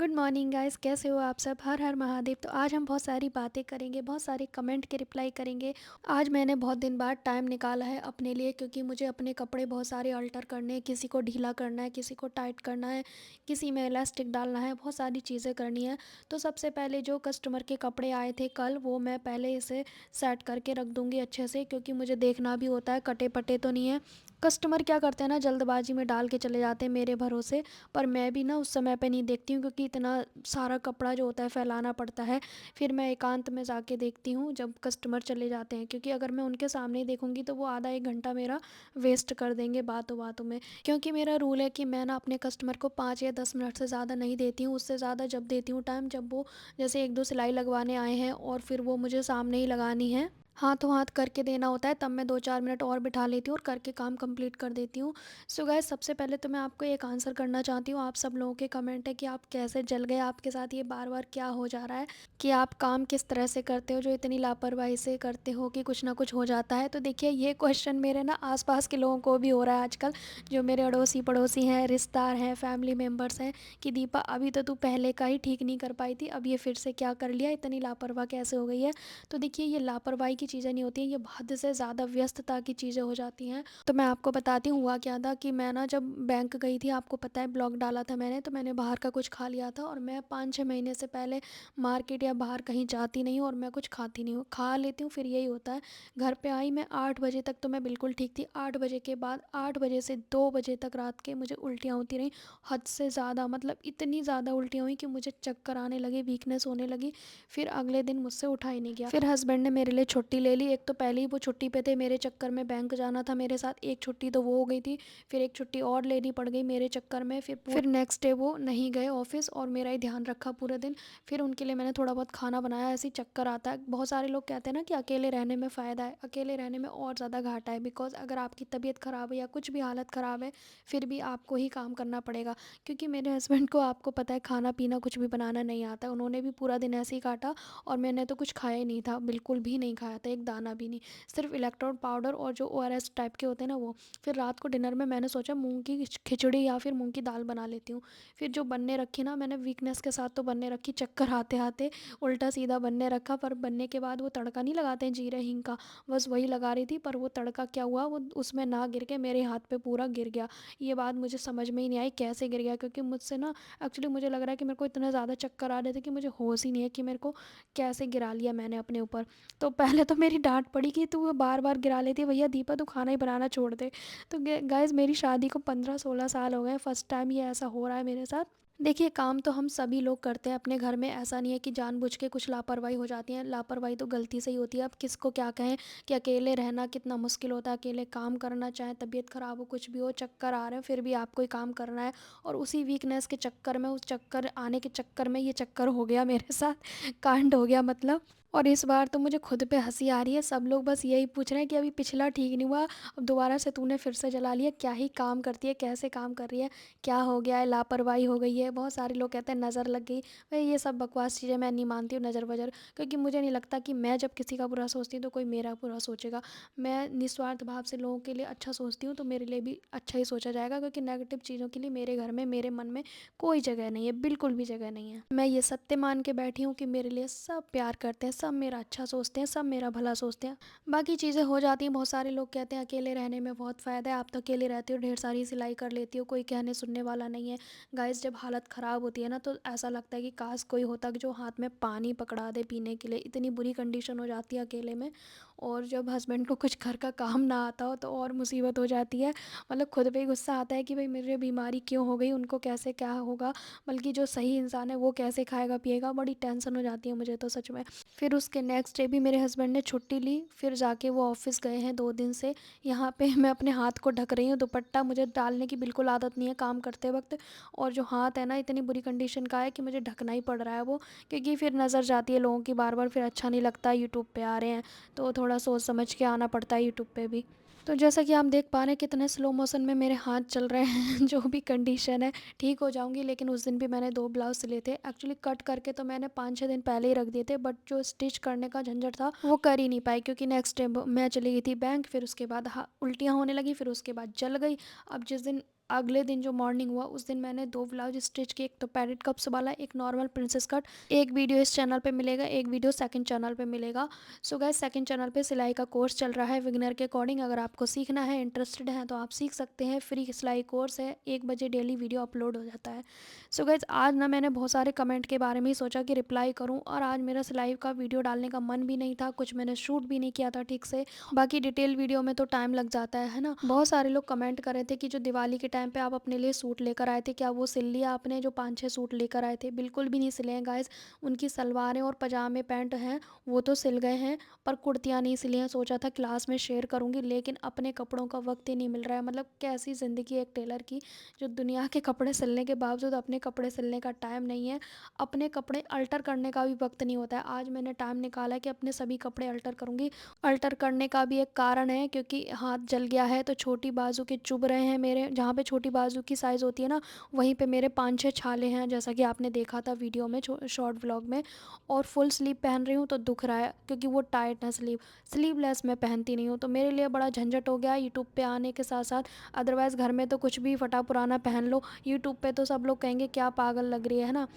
Good morning guys, कैसे हो आप सब। हर हर महादेव। तो आज हम बहुत सारी बातें करेंगे, बहुत सारे कमेंट के रिप्लाई करेंगे। आज मैंने बहुत दिन बाद टाइम निकाला है अपने लिए, क्योंकि मुझे अपने कपड़े बहुत सारे अल्टर करने हैं। किसी को ढीला करना है, किसी को टाइट करना है, किसी में इलास्टिक डालना है, बहुत सारी चीज़ें करनी है। तो सबसे पहले जो कस्टमर के कपड़े आए थे कल, वो मैं पहले इसे सेट करके रख दूँगी अच्छे से, क्योंकि मुझे देखना भी होता है कटे पटे तो नहीं है। कस्टमर क्या करते हैं ना, जल्दबाजी में डाल के चले जाते हैं मेरे भरोसे। पर मैं भी ना उस समय पे नहीं देखती हूँ, क्योंकि इतना सारा कपड़ा जो होता है फैलाना पड़ता है। फिर मैं एकांत में जाके देखती हूँ जब कस्टमर चले जाते हैं, क्योंकि अगर मैं उनके सामने ही देखूँगी तो वो आधा एक घंटा मेरा वेस्ट कर देंगे बातों बातों में। क्योंकि मेरा रूल है कि मैं ना अपने कस्टमर को 5 या 10 मिनट से ज़्यादा नहीं देती हूँ। उससे ज़्यादा जब देती हूँ टाइम, जब वो जैसे एक दो सिलाई लगवाने आए हैं और फिर वो मुझे सामने ही लगानी है, हाथों हाथ करके देना होता है, तब मैं 2 4 मिनट और बिठा लेती हूँ और करके काम कंप्लीट कर देती हूँ। सो गाइस, सबसे पहले तो मैं आपको एक आंसर करना चाहती हूँ। आप सब लोगों के कमेंट है कि आप कैसे जल गए, आपके साथ ये बार बार क्या हो जा रहा है, कि आप काम किस तरह से करते हो जो इतनी लापरवाही से करते हो कि कुछ ना कुछ हो जाता है। तो देखिए, ये क्वेश्चन मेरे ना आसपास के लोगों को भी हो रहा है आजकल, जो मेरे अड़ोसी पड़ोसी हैं, रिश्तेदार हैं, फैमिली मेम्बर्स हैं, कि दीपा अभी तो तू पहले का ही ठीक नहीं कर पाई थी, अब ये फिर से क्या कर लिया, इतनी लापरवाह कैसे हो गई है। तो देखिए, ये लापरवाही की चीज़ें नहीं होती हैं, ये हद से ज़्यादा व्यस्तता की चीज़ें हो जाती हैं। तो मैं आपको बताती हूँ हुआ क्या था, कि मैं ना जब बैंक गई थी, आपको पता है ब्लॉग डाला था मैंने, तो मैंने बाहर का कुछ खा लिया था। और मैं 5 6 महीने से पहले मार्केट या बाहर कहीं जाती नहीं हूँ, और मैं कुछ खाती नहीं हूँ। खा लेती हूँ फिर यही होता है। घर पे आई मैं 8 बजे तक, तो मैं बिल्कुल ठीक थी। 8 बजे के बाद 8 बजे से 2 बजे तक रात के मुझे उल्टियाँ होती रहीं, हद से ज़्यादा, मतलब इतनी ज़्यादा उल्टियाँ हुई कि मुझे चक्कर आने लगे, वीकनेस होने लगी। फिर अगले दिन मुझसे उठा ही नहीं गया। फिर हस्बैंड ने मेरे लिए छुट्टी ले ली। एक तो पहले ही वो छुट्टी पे थे, मेरे चक्कर में बैंक जाना था मेरे साथ, एक छुट्टी तो वो हो गई थी। फिर एक छुट्टी और लेनी पड़ गई मेरे चक्कर में। फिर नेक्स्ट डे वो नहीं गए ऑफिस, और मेरा ही ध्यान रखा पूरे दिन। फिर उनके लिए मैंने थोड़ा बहुत खाना बनाया। ऐसे ही चक्कर आता है। बहुत सारे लोग कहते हैं ना कि अकेले रहने में फ़ायदा है, अकेले रहने में और ज़्यादा घाटा है। बिकॉज अगर आपकी तबीयत ख़राब है या कुछ भी हालत ख़राब है, फिर भी आपको ही काम करना पड़ेगा। क्योंकि मेरे हस्बैंड को, आपको पता है, खाना पीना कुछ भी बनाना नहीं आता। उन्होंने भी पूरा दिन ऐसे ही काटा, और मैंने तो कुछ खाया ही नहीं था, बिल्कुल भी नहीं खाया था, एक दाना भी नहीं। सिर्फ इलेक्ट्रॉन पाउडर और जो ओआरएस टाइप के होते हैं ना, वो। फिर रात को डिनर में मैंने सोचा मूंग की खिचड़ी या फिर मूंग की दाल बना लेती हूँ। फिर जो बनने रखी ना मैंने, वीकनेस के साथ तो बनने रखी, चक्कर आते आते उल्टा सीधा बनने रखा। पर बनने के बाद वो तड़का नहीं लगाते हैं जीरे हींग का, बस वही लगा रही थी। पर वो तड़का क्या हुआ, वो उसमें ना गिर के मेरे हाथ पे पूरा गिर गया। ये बात मुझे समझ में ही नहीं आई कैसे गिर गया, क्योंकि मुझसे ना, एक्चुअली मुझे लग रहा है कि मेरे को इतना ज़्यादा चक्कर आ रहे थे कि मुझे होश ही नहीं है कि मेरे को कैसे गिरा लिया मैंने अपने ऊपर। तो पहले तो मेरी डांट पड़ी कि तू बार बार गिरा लेती है, भैया दीपा तू खाना ही बनाना छोड़ दे। तो गाइस, मेरी शादी को 15 16 साल हो गए, फर्स्ट टाइम ये ऐसा हो रहा है मेरे साथ। देखिए, काम तो हम सभी लोग करते हैं अपने घर में, ऐसा नहीं है कि जानबूझ के कुछ लापरवाही हो जाती है। लापरवाही तो गलती से ही होती है। अब किसको क्या कहें, कि अकेले रहना कितना मुश्किल होता है, अकेले काम करना, चाहे तबीयत ख़राब हो, कुछ भी हो, चक्कर आ रहे हैं, फिर भी आपको ही काम करना है। और उसी वीकनेस के चक्कर में, उस चक्कर आने के चक्कर में ये चक्कर हो गया मेरे साथ, कांड हो गया मतलब। और इस बार तो मुझे खुद पे हंसी आ रही है। सब लोग बस यही पूछ रहे हैं कि अभी पिछला ठीक नहीं हुआ, अब दोबारा से तूने फिर से जला लिया, क्या ही काम करती है, कैसे काम कर रही है, क्या हो गया है, लापरवाही हो गई है। बहुत सारे लोग कहते हैं नज़र लग गई। भाई ये सब बकवास चीज़ें मैं नहीं मानती हूँ, नज़र वजर। क्योंकि मुझे नहीं लगता कि मैं जब किसी का बुरा सोचती हूँ तो कोई मेरा बुरा सोचेगा। मैं निस्वार्थ भाव से लोगों के लिए अच्छा सोचती हूँ, तो मेरे लिए भी अच्छा ही सोचा जाएगा। क्योंकि नेगेटिव चीज़ों के लिए मेरे घर में, मेरे मन में कोई जगह नहीं है, बिल्कुल भी जगह नहीं है। मैं ये सत्य मान के बैठी हूँ कि मेरे लिए सब प्यार करते हैं, सब मेरा अच्छा सोचते हैं, सब मेरा भला सोचते हैं। बाकी चीज़ें हो जाती हैं। बहुत सारे लोग कहते हैं अकेले रहने में बहुत फ़ायदा है, आप तो अकेले रहते हो, ढेर सारी सिलाई कर लेती हो, कोई कहने सुनने वाला नहीं है। गाइस, जब हालत ख़राब होती है ना, तो ऐसा लगता है कि काश कोई होता कि जो हाथ में पानी पकड़ा दे पीने के लिए। इतनी बुरी कंडीशन हो जाती है अकेले में। और जब हस्बैंड को कुछ घर का काम ना आता हो तो और मुसीबत हो जाती है। मतलब खुद पे ही गुस्सा आता है कि भाई मेरे बीमारी क्यों हो गई, उनको कैसे क्या होगा, बल्कि जो सही इंसान है वो कैसे खाएगा पिएगा। बड़ी टेंशन हो जाती है मुझे तो सच में। फिर उसके नेक्स्ट डे भी मेरे हस्बैंड ने छुट्टी ली, फिर जाके वो ऑफिस गए हैं 2 दिन से। यहाँ पे मैं अपने हाथ को ढक रही हूँ, दुपट्टा मुझे डालने की बिल्कुल आदत नहीं है काम करते वक्त। और जो हाथ है ना, इतनी बुरी कंडीशन का है कि मुझे ढकना ही पड़ रहा है वो। क्योंकि फिर नज़र जाती है लोगों की बार बार, फिर अच्छा नहीं लगता। यूट्यूब पे आ रहे हैं तो थोड़ा सोच समझ के आना पड़ता है यूट्यूब पे भी। तो जैसा कि आप देख पा रहे हैं कितने स्लो मोशन में मेरे हाथ चल रहे हैं। जो भी कंडीशन है, ठीक हो जाऊंगी। लेकिन उस दिन भी मैंने 2 ब्लाउज सिले थे। एक्चुअली कट करके तो मैंने 5 6 दिन पहले ही रख दिए थे, बट जो स्टिच करने का झंझट था वो कर ही नहीं पाई। क्योंकि नेक्स्ट डे मैं चली गई थी बैंक, फिर उसके बाद उल्टियाँ होने लगी, फिर उसके बाद जल गई। अब जिस दिन अगले दिन जो मॉर्निंग हुआ उस दिन मैंने 2 ब्लाउज स्टिच किए, एक तो पैडेड कप्स वाला, एक नॉर्मल प्रिंसेस कट। एक वीडियो इस चैनल पे मिलेगा, एक वीडियो सेकंड चैनल पे मिलेगा। सो गाइस सेकंड चैनल पे सिलाई का कोर्स चल रहा है बिगिनर के अकॉर्डिंग। अगर आपको सीखना है, इंटरेस्टेड हैं तो आप सीख सकते हैं। फ्री सिलाई कोर्स है, 1 बजे डेली वीडियो अपलोड हो जाता है। सो गाइस आज ना मैंने बहुत सारे कमेंट के बारे में ही सोचा कि रिप्लाई करूं, और आज मेरा सिलाई का वीडियो डालने का मन भी नहीं था, कुछ मैंने शूट भी नहीं किया था ठीक से। बाकी डिटेल वीडियो में तो टाइम लग जाता है ना। बहुत सारे लोग कमेंट कर रहे थे कि जो दिवाली के टाइम पे आप अपने लिए सूट लेकर आए थे, क्या वो सिल लिया आपने? जो 5-6 सूट लेकर आए थे, बिल्कुल भी नहीं सिले हैं गाइस। उनकी सलवारें और पजामे पैंट हैं वो तो सिल गए हैं, पर कुर्तियाँ नहीं सिली हैं। सोचा था क्लास में शेयर करूँगी, लेकिन अपने कपड़ों का वक्त ही नहीं मिल रहा है। मतलब कैसी ज़िंदगी है एक टेलर की, जो दुनिया के कपड़े सिलने के बावजूद अपने कपड़े सिलने का टाइम नहीं है, अपने कपड़े अल्टर करने का भी वक्त नहीं होता है। आज मैंने टाइम निकाला है कि अपने सभी कपड़े अल्टर करूँगी। अल्टर करने का भी एक कारण है, क्योंकि हाथ जल गया है तो छोटी बाजू के चुभ रहे हैं मेरे। जहाँ पे छोटी बाजू की साइज़ होती है ना, वहीं पे मेरे 5-6 छाले हैं, जैसा कि आपने देखा था वीडियो में, शॉर्ट व्लॉग में। और फुल स्लीव पहन रही हूँ तो दुख रहा है, क्योंकि वो टाइट है स्लीव। स्लीवलेस मैं पहनती नहीं हूँ, तो मेरे लिए बड़ा झंझट हो गया यूट्यूब पे आने के साथ साथ। अदरवाइज़ घर में तो कुछ भी फटा पुराना पहन लो, यूट्यूब पे तो सब लोग कहेंगे क्या पागल लग रही है ना।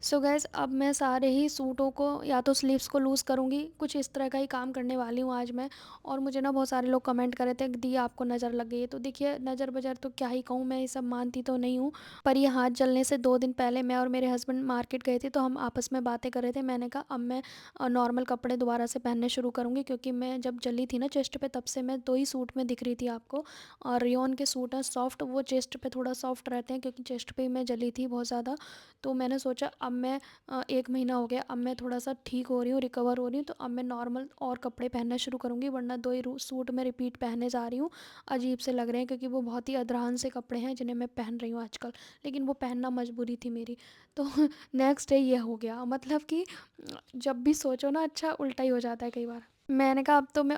सो गैस अब मैं सारे ही सूटों को या तो स्लीव्स को लूज़ करूँगी, कुछ इस तरह का ही काम करने वाली हूँ आज मैं। और मुझे ना बहुत सारे लोग कमेंट कर रहे थे दी आपको नज़र लग गई है, तो देखिए नज़र बजर तो क्या ही कहूँ, मैं ये सब मानती तो नहीं हूँ। पर ये हाथ जलने से 2 दिन पहले मैं और मेरे हस्बैंड मार्केट गए थे, तो हम आपस में बातें कर रहे थे। मैंने कहा अब मैं नॉर्मल कपड़े दोबारा से पहनने शुरू करूँगी, क्योंकि मैं जब जली थी ना चेस्ट पे, तब से मैं 2 ही सूट में दिख रही थी आपको। और रेयॉन के सूट हैं सॉफ्ट, वो चेस्ट पे थोड़ा सॉफ्ट रहते हैं, क्योंकि चेस्ट पे ही मैं जली थी बहुत ज़्यादा। तो मैंने सोचा अब मैं 1 महीना हो गया, अब मैं थोड़ा सा ठीक हो रही हूँ, रिकवर हो रही हूँ, तो अब मैं नॉर्मल और कपड़े पहनना शुरू करूँगी, वरना 2 ही सूट मैं रिपीट पहनने जा रही हूँ। अजीब से लग रहे हैं, क्योंकि वो बहुत ही अदरान से कपड़े हैं जिन्हें मैं पहन रही हूँ आजकल, लेकिन वो पहनना मजबूरी थी मेरी। तो नेक्स्ट डे ये हो गया, मतलब कि जब भी सोचो ना अच्छा उल्टा ही हो जाता है कई बार। मैंने कहा अब तो मैं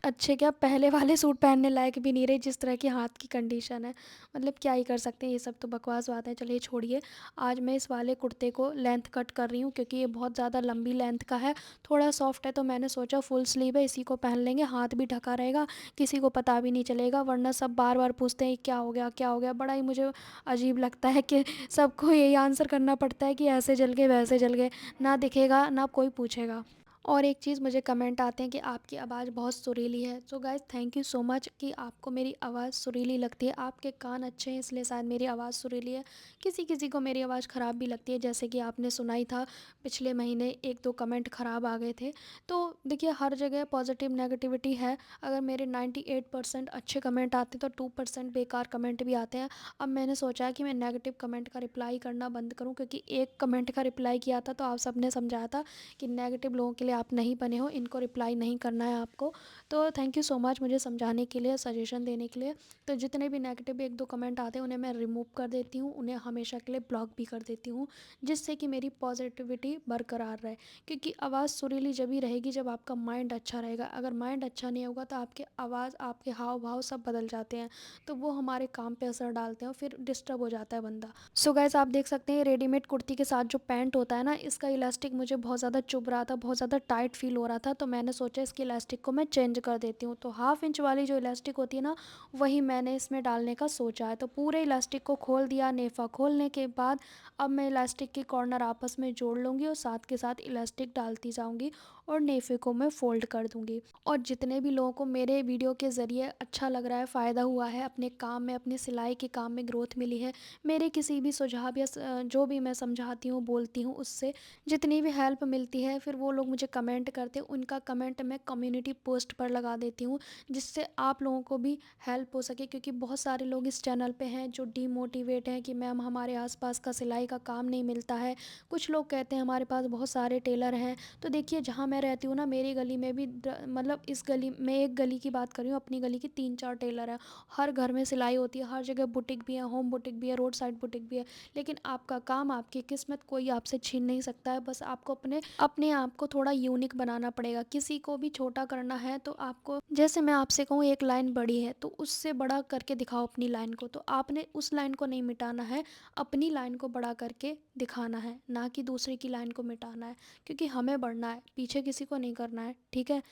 अच्छे क्या पहले वाले सूट पहनने लायक भी नहीं रही, जिस तरह की हाथ की कंडीशन है। मतलब क्या ही कर सकते हैं, ये सब तो बकवास बात है, चलिए छोड़िए। आज मैं इस वाले कुर्ते को लेंथ कट कर रही हूँ, क्योंकि ये बहुत ज़्यादा लंबी लेंथ का है, थोड़ा सॉफ्ट है, तो मैंने सोचा फुल स्लीव है, इसी को पहन लेंगे, हाथ भी ढका रहेगा, किसी को पता भी नहीं चलेगा। वरना सब बार बार पूछते हैं क्या हो गया क्या हो गया, बड़ा ही मुझे अजीब लगता है कि सबको यही आंसर करना पड़ता है कि ऐसे जल गए वैसे जल गए, ना दिखेगा ना कोई पूछेगा। और एक चीज़ मुझे कमेंट आते हैं कि आपकी आवाज़ बहुत सुरीली है। So guys thank you so much कि आपको मेरी आवाज़ सुरीली लगती है, आपके कान अच्छे हैं इसलिए शायद मेरी आवाज़ सुरीली है। किसी किसी को मेरी आवाज़ ख़राब भी लगती है, जैसे कि आपने सुना ही था पिछले महीने 1-2 कमेंट ख़राब आ गए थे। तो देखिए हर जगह पॉजिटिव नेगेटिविटी है। अगर मेरे 98% अच्छे कमेंट आते तो 2% बेकार कमेंट भी आते हैं। अब मैंने सोचा है कि मैं नेगेटिव कमेंट का रिप्लाई करना बंद करूँ, क्योंकि एक कमेंट का रिप्लाई किया था तो आप सब ने समझाया था कि नेगेटिव लोगों के लिए आप नहीं बने हो, इनको रिप्लाई नहीं करना है आपको। तो थैंक यू सो मच मुझे समझाने के लिए, सजेशन देने के लिए। तो जितने भी नेगेटिव 1-2 कमेंट आते हैं उन्हें मैं रिमूव कर देती हूँ, उन्हें हमेशा के लिए ब्लॉक भी कर देती हूँ, जिससे कि मेरी पॉजिटिविटी बरकरार रहे। क्योंकि आवाज़ सुरीली जब ही रहेगी जब आपका माइंड अच्छा रहेगा। अगर माइंड अच्छा नहीं होगा तो आपके आवाज़, आपके हाव भाव सब बदल जाते हैं, तो वो हमारे काम पे असर डालते हैं, फिर डिस्टर्ब हो जाता है बंदा। सो गाइस आप देख सकते हैं रेडीमेड कुर्ती के साथ जो पैंट होता है ना, इसका इलास्टिक मुझे बहुत ज़्यादा चुभ रहा था, बहुत ज़्यादा टाइट फील हो रहा था, तो मैंने सोचा इसकी इलास्टिक को मैं चेंज कर देती हूँ। तो 1/2 इंच वाली जो इलास्टिक होती है ना, वही मैंने इसमें डालने का सोचा है। तो पूरे इलास्टिक को खोल दिया, नेफा खोलने के बाद अब मैं इलास्टिक के कॉर्नर आपस में जोड़ लूँगी और साथ के साथ इलास्टिक डालती जाऊँगी और नेफे को मैं फ़ोल्ड कर दूँगी। और जितने भी लोगों को मेरे वीडियो के ज़रिए अच्छा लग रहा है, फ़ायदा हुआ है, अपने काम में, अपनी सिलाई के काम में ग्रोथ मिली है, मेरे किसी भी सुझाव या जो भी मैं समझाती हूँ बोलती हूँ उससे जितनी भी हेल्प मिलती है, फिर वो लोग मुझे कमेंट करते हैं, उनका कमेंट मैं कम्युनिटी पोस्ट पर लगा देती हूँ, जिससे आप लोगों को भी हेल्प हो सके। क्योंकि बहुत सारे लोग इस चैनल पे हैं जो डीमोटिवेट हैं कि मैम हमारे आसपास का सिलाई का काम नहीं मिलता है। कुछ लोग कहते हैं हमारे पास बहुत सारे टेलर हैं। तो देखिए जहाँ मैं रहती हूँ ना, मेरी गली में भी मतलब इस गली में, एक गली की बात कर रही हूँ, अपनी गली की 3-4 टेलर हैं। हर घर में सिलाई होती है, हर जगह बुटीक भी है, होम बुटीक भी है, रोड साइड बुटीक भी है। लेकिन आपका काम, आपकी किस्मत कोई आपसे छीन नहीं सकता है। बस आपको अपने अपने आप को थोड़ा यूनिक बनाना पड़ेगा। किसी को भी छोटा करना है तो आपको, जैसे मैं आपसे कहूँ एक लाइन बड़ी है तो उससे बड़ा करके दिखाओ अपनी लाइन को, तो आपने उस लाइन को नहीं मिटाना है, अपनी लाइन को बड़ा करके दिखाना है, ना कि दूसरे की लाइन को मिटाना है। क्योंकि हमें बढ़ना है, पीछे किसी को नहीं करना है, ठीक है।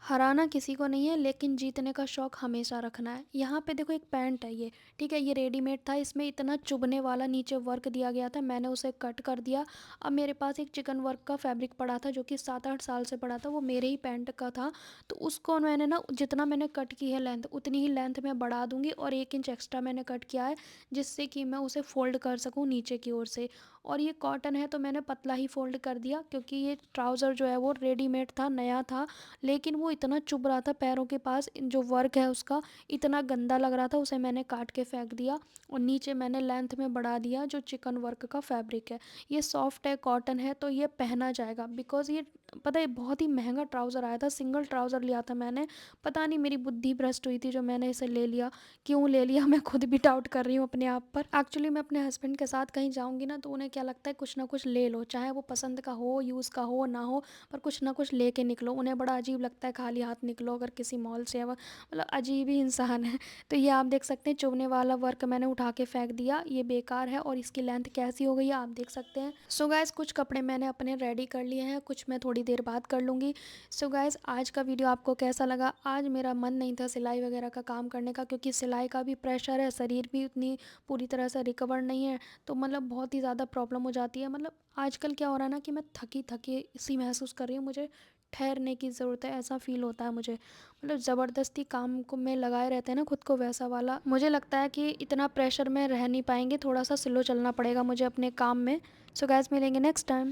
हराना किसी को नहीं है, लेकिन जीतने का शौक हमेशा रखना है। यहाँ पे देखो एक पैंट है ये, ठीक है, ये रेडीमेड था, इसमें इतना चुभने वाला नीचे वर्क दिया गया था, मैंने उसे कट कर दिया। अब मेरे पास एक चिकन वर्क का फैब्रिक पड़ा था जो कि 7-8 साल से पड़ा था, वो मेरे ही पैंट का था। तो उसको मैंने ना, जितना मैंने कट की है लेंथ, उतनी ही लेंथ मैं बढ़ा दूंगी, और 1 इंच एक्स्ट्रा मैंने कट किया है, जिससे कि मैं उसे फोल्ड कर सकूँ नीचे की ओर से। और ये कॉटन है तो मैंने पतला ही फोल्ड कर दिया, क्योंकि ये ट्राउज़र जो है वो रेडीमेड था, नया था, लेकिन वो इतना चुभ रहा था पैरों के पास, जो वर्क है उसका इतना गंदा लग रहा था, उसे मैंने काट के फेंक दिया। और नीचे मैंने लेंथ में बढ़ा दिया जो चिकन वर्क का फैब्रिक है। ये सॉफ्ट है, कॉटन है, तो ये पहना जाएगा, बिकॉज़ ये पता है बहुत ही महंगा ट्राउज़र आया था, सिंगल ट्राउज़र लिया था मैंने। पता नहीं मेरी बुद्धि भ्रष्ट हुई थी जो मैंने इसे ले लिया, क्यों ले लिया मैं खुद भी डाउट कर रही हूँ अपने आप पर। एक्चुअली मैं अपने हस्बैंड के साथ कहीं जाऊँगी ना, तो उन्हें क्या लगता है कुछ ना कुछ ले लो, चाहे वो पसंद का हो, यूज़ का हो ना हो, पर कुछ ना कुछ लेके निकलो। उन्हें बड़ा अजीब लगता है खाली हाथ निकलो अगर किसी मॉल से, मतलब अजीब ही इंसान है। तो ये आप देख सकते हैं, चुभने वाला वर्क मैंने उठा के फेंक दिया, ये बेकार है, और इसकी लेंथ कैसी हो गई है आप देख सकते हैं। सो गाइस, कुछ कपड़े मैंने अपने रेडी कर लिए हैं, कुछ मैं थोड़ी देर बाद कर लूँगी। सो गाइस, आज का वीडियो आपको कैसा लगा? आज मेरा मन नहीं था सिलाई वगैरह का काम करने का, क्योंकि सिलाई का भी प्रेशर है, शरीर भी उतनी पूरी तरह से रिकवर नहीं है, तो मतलब बहुत ही ज़्यादा प्रॉब्लम हो जाती है। मतलब आजकल क्या हो रहा है ना कि मैं थकी थकी सी महसूस कर रही हूँ, मुझे ठहरने की ज़रूरत है, ऐसा फ़ील होता है मुझे। मतलब ज़बरदस्ती काम को में लगाए रहते हैं ना खुद को, वैसा वाला मुझे लगता है कि इतना प्रेशर में रह नहीं पाएंगे, थोड़ा सा स्लो चलना पड़ेगा मुझे अपने काम में। सो गाइस, मिलेंगे नेक्स्ट टाइम।